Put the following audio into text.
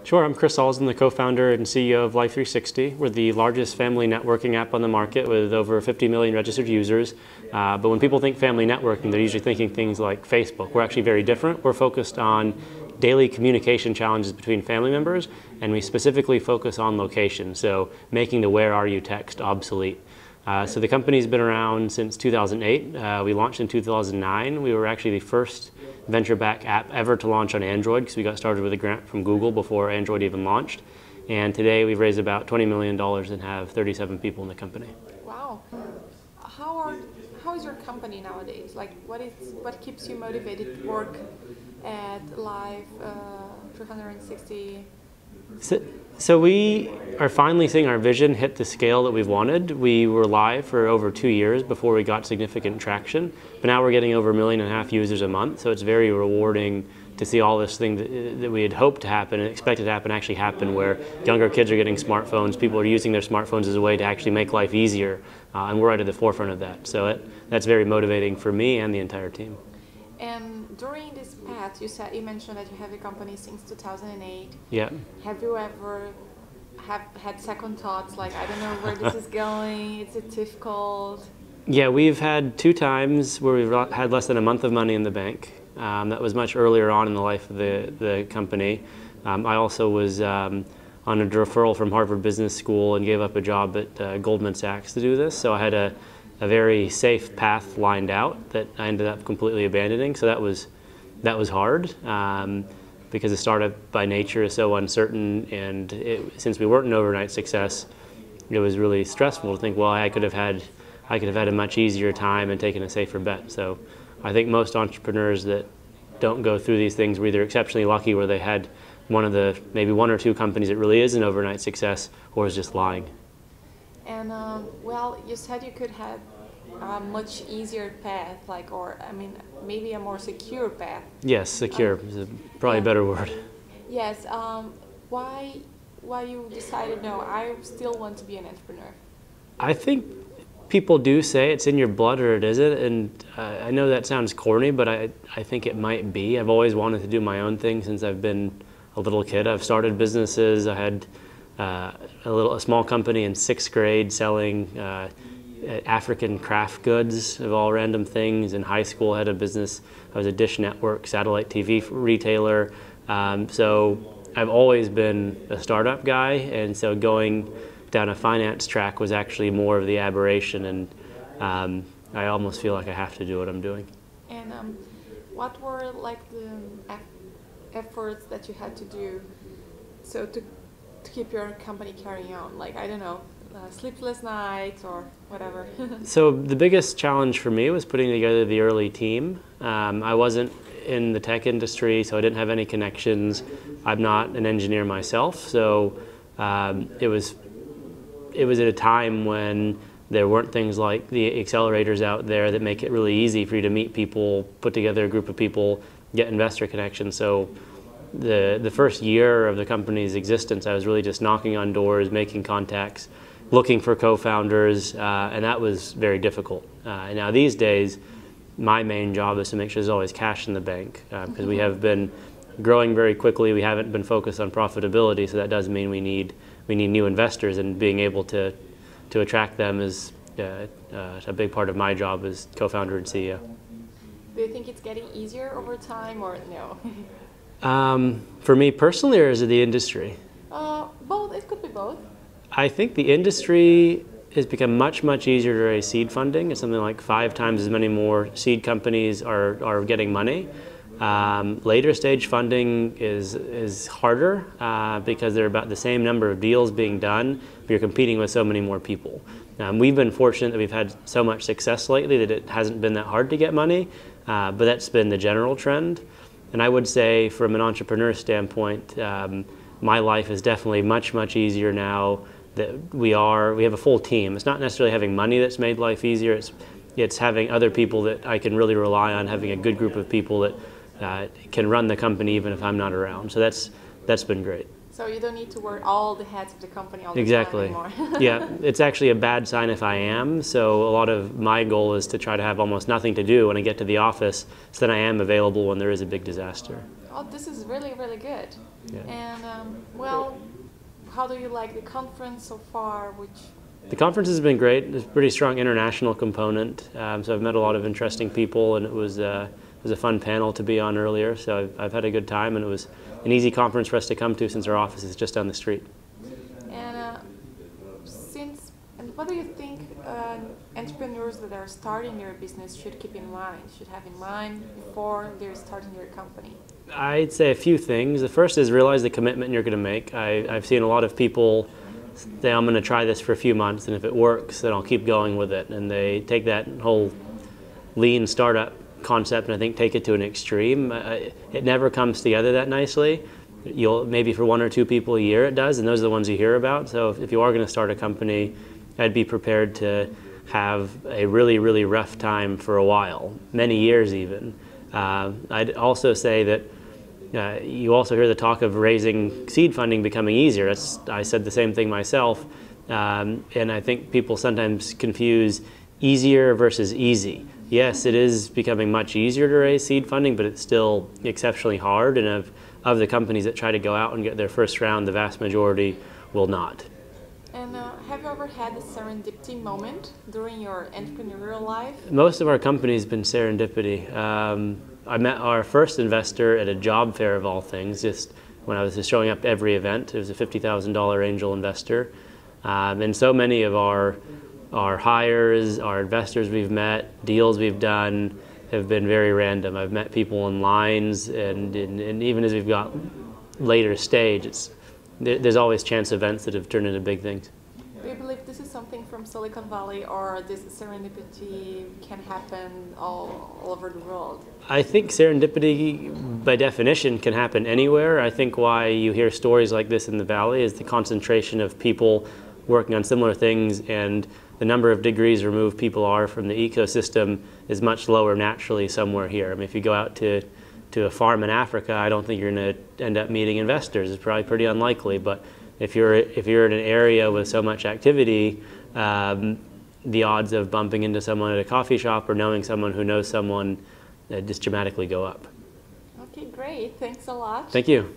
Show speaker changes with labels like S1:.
S1: Sure, I'm Chris Alston, the co-founder and CEO of Life360. We're the largest family networking app on the market with over 50 million registered users. But when people think family networking, they're usually thinking things like Facebook. We're actually very different. We're focused on daily communication challenges between family members, and we specifically focus on location, so making the "where are you" text obsolete. So the company's been around since 2008. We launched in 2009. We were actually the first venture-backed app ever to launch on Android because we got started with a grant from Google before Android even launched. And today we've raised about $20 million and have 37 people in the company.
S2: Wow. How is your company nowadays? Like, what keeps you motivated to work at Life360?
S1: So we are finally seeing our vision hit the scale that we've wanted. We were live for over 2 years before we got significant traction, but now we're getting over 1.5 million users a month, so it's very rewarding to see all this thing that we had hoped to happen and expected to happen actually happen, where younger kids are getting smartphones, people are using their smartphones as a way to actually make life easier, and we're right at the forefront of that. So that's very motivating for me and the entire team.
S2: And during this path, you mentioned that you have a company since 2008.
S1: Yeah.
S2: Have you ever had second thoughts, like, I don't know where this is going, is it difficult?
S1: Yeah, we've had 2 times where we've had less than a month of money in the bank. That was much earlier on in the life of the company. I also was on a referral from Harvard Business School and gave up a job at Goldman Sachs to do this, so I had a very safe path lined out that I ended up completely abandoning. So that was hard because a startup by nature is so uncertain, and since we weren't an overnight success, it was really stressful to think, well, I could have had a much easier time and taken a safer bet. So I think most entrepreneurs that don't go through these things were either exceptionally lucky where they had maybe 1 or 2 companies that really is an overnight success, or is just lying. And
S2: well, you said you could have a much easier path, maybe a more secure path.
S1: Yes, secure is probably a better word.
S2: Yes. Why you decided, no, I still want to be an entrepreneur?
S1: I think people do say it's in your blood or it isn't, and I know that sounds corny, but I think it might be. I've always wanted to do my own thing since I've been a little kid. I've started businesses. I had a small company in 6th grade selling African craft goods of all random things. In high school, I had a business. I was a Dish Network satellite TV retailer. So I've always been a startup guy, and so going down a finance track was actually more of the aberration, and I almost feel like I have to do what I'm doing.
S2: And what were like the efforts that you had to do to keep your company carrying on? Like, I don't know, sleepless nights or whatever.
S1: So the biggest challenge for me was putting together the early team. I wasn't in the tech industry, so I didn't have any connections. I'm not an engineer myself, so it was at a time when there weren't things like the accelerators out there that make it really easy for you to meet people, put together a group of people, get investor connections. So the first year of the company's existence, I was really just knocking on doors, making contacts, looking for co-founders, and that was very difficult. And now these days, my main job is to make sure there's always cash in the bank, because we have been growing very quickly. We haven't been focused on profitability, so that does mean we need new investors, and being able to attract them is a big part of my job as co-founder and CEO.
S2: Do you think it's getting easier over time, or no?
S1: For me personally, or is it the industry?
S2: Both. It could be both.
S1: I think the industry has become much easier to raise seed funding. It's something like 5 times as many more seed companies are getting money. Later stage funding is harder because there are about the same number of deals being done, but you're competing with so many more people. We've been fortunate that we've had so much success lately that it hasn't been that hard to get money, but that's been the general trend. And I would say from an entrepreneur standpoint, my life is definitely much easier now that we have a full team. It's not necessarily having money that's made life easier, it's having other people that I can really rely on, having a good group of people that can run the company even if I'm not around. So that's been great.
S2: So you don't need to wear all the hats of the company all the
S1: Exactly.
S2: time anymore.
S1: Yeah, it's actually a bad sign if I am. So a lot of my goal is to try to have almost nothing to do when I get to the office, so that I am available when there is a big disaster.
S2: Oh, this is really, really good.
S1: Yeah.
S2: And well, how do you like the conference so far?
S1: The conference has been great. There's a pretty strong international component. So I've met a lot of interesting people, and it was a fun panel to be on earlier. So I've had a good time, and it was an easy conference for us to come to since our office is just down the street.
S2: And what do you think entrepreneurs that are starting their business should keep in mind, should have in mind before they're starting their company?
S1: I'd say a few things. The first is realize the commitment you're going to make. I've seen a lot of people say, I'm going to try this for a few months, and if it works, then I'll keep going with it. And they take that whole lean startup concept and I think take it to an extreme. It never comes together that nicely. Maybe for 1 or 2 people a year it does, and those are the ones you hear about. So if you are going to start a company, I'd be prepared to have a really, really rough time for a while, many years even. I'd also say that you also hear the talk of raising seed funding becoming easier. I said the same thing myself, and I think people sometimes confuse easier versus easy. Yes, it is becoming much easier to raise seed funding, but it's still exceptionally hard, and of the companies that try to go out and get their first round, the vast majority will not.
S2: And have you ever had a serendipity moment during your entrepreneurial life?
S1: Most of our company's been serendipity. I met our first investor at a job fair of all things, just when I was just showing up to every event. It was a $50,000 angel investor. And so many of our hires, our investors we've met, deals we've done have been very random. I've met people in lines, and even as we've got later stage, there's always chance events that have turned into big things.
S2: Do you believe this is something from Silicon Valley, or this serendipity can happen all over the world?
S1: I think serendipity, by definition, can happen anywhere. I think why you hear stories like this in the Valley is the concentration of people working on similar things, and the number of degrees removed people are from the ecosystem is much lower naturally somewhere here. I mean, if you go out to a farm in Africa, I don't think you're going to end up meeting investors. It's probably pretty unlikely. But if you're in an area with so much activity, the odds of bumping into someone at a coffee shop or knowing someone who knows someone just dramatically go up.
S2: Okay, great. Thanks a lot.
S1: Thank you.